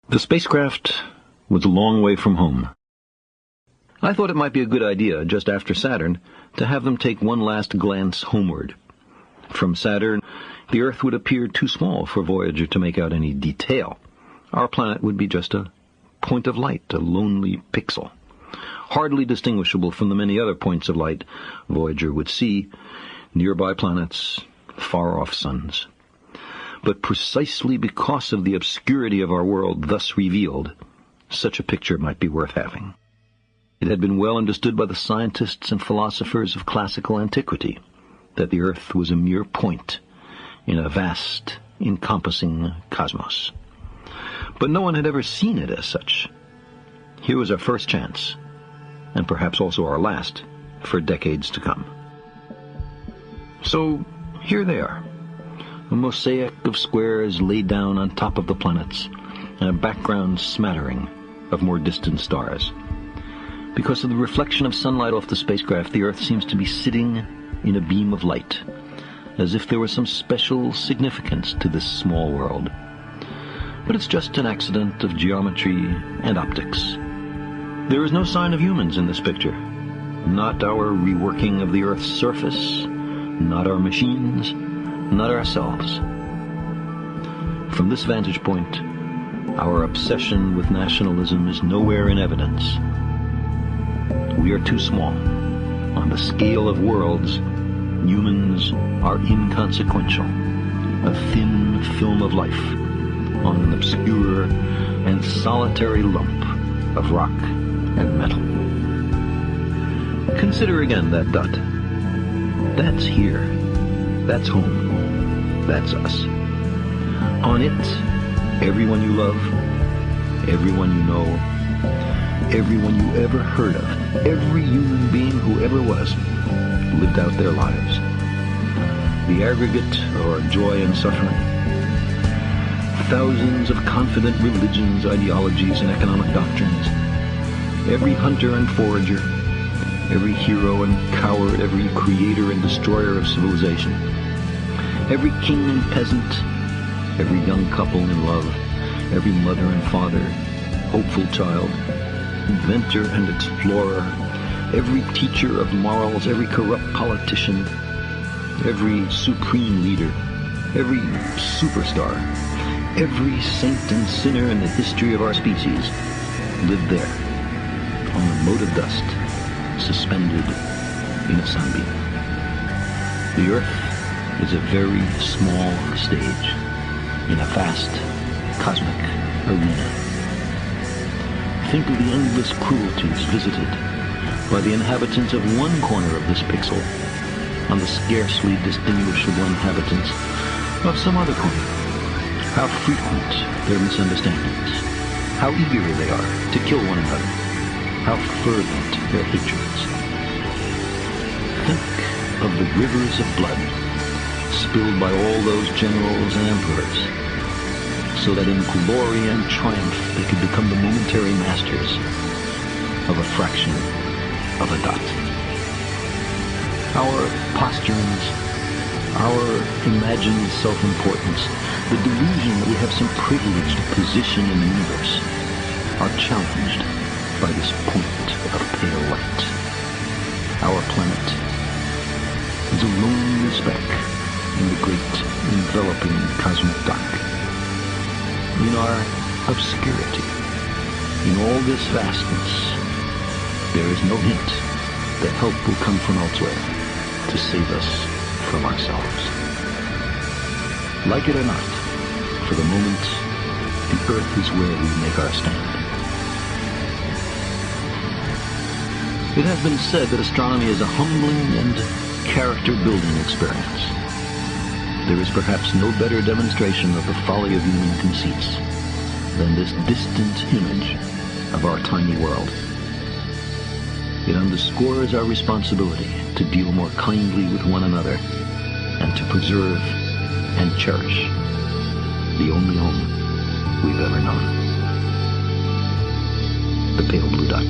The spacecraft was a long way from home. I thought it might be a good idea, just after Saturn, to have them take one last glance homeward. From Saturn, the Earth would appear too small for Voyager to make out any detail. Our planet would be just a point of light, a lonely pixel, hardly distinguishable from the many other points of light Voyager would see, nearby planets, far-off suns. But precisely because of the obscurity of our world thus revealed, such a picture might be worth having. It had been well understood by the scientists and philosophers of classical antiquity that the Earth was a mere point in a vast, encompassing cosmos. But no one had ever seen it as such. Here was our first chance, and perhaps also our last, for decades to come. So, here they are, a mosaic of squares laid down on top of the planets, and a background smattering of more distant stars. Because of the reflection of sunlight off the spacecraft, the Earth seems to be sitting in a beam of light, as if there was some special significance to this small world. But it's just an accident of geometry and optics. There is no sign of humans in this picture. Not our reworking of the Earth's surface, not our machines, not ourselves. From this vantage point, our obsession with nationalism is nowhere in evidence. We are too small. On the scale of worlds, humans are inconsequential, a thin film of life on an obscure and solitary lump of rock and metal. Consider again that dot. That's here. That's home. That's us. On it, everyone you love, everyone you know, everyone you ever heard of, every human being who ever was, lived out their lives. The aggregate of our joy and suffering. Thousands of confident religions, ideologies, and economic doctrines. Every hunter and forager, every hero and coward, every creator and destroyer of civilization. Every king and peasant, every young couple in love, every mother and father, hopeful child, inventor and explorer, every teacher of morals, every corrupt politician, every supreme leader, every superstar, every saint and sinner in the history of our species lived there, on a mote of dust, suspended in a sunbeam. The Earth is a very small stage in a vast cosmic arena. Think of the endless cruelties visited by the inhabitants of one corner of this pixel on the scarcely distinguishable inhabitants of some other corner. How frequent their misunderstandings, how eager they are to kill one another, how fervent their hatreds. Think of the rivers of blood spilled by all those generals and emperors, so that in glory and triumph they could become the momentary masters of a fraction of a dot. Our posturings, our imagined self-importance, the delusion that we have some privileged position in the universe, are challenged by this point of pale light. Our planet is a lonely speck in the great enveloping cosmic dark. In our obscurity, in all this vastness, there is no hint that help will come from elsewhere to save us from ourselves. Like it or not, for the moment, the Earth is where we make our stand. It has been said that astronomy is a humbling and character-building experience. There is perhaps no better demonstration of the folly of human conceits than this distant image of our tiny world. It underscores our responsibility to deal more kindly with one another and to preserve and cherish the only home we've ever known. The pale blue dot.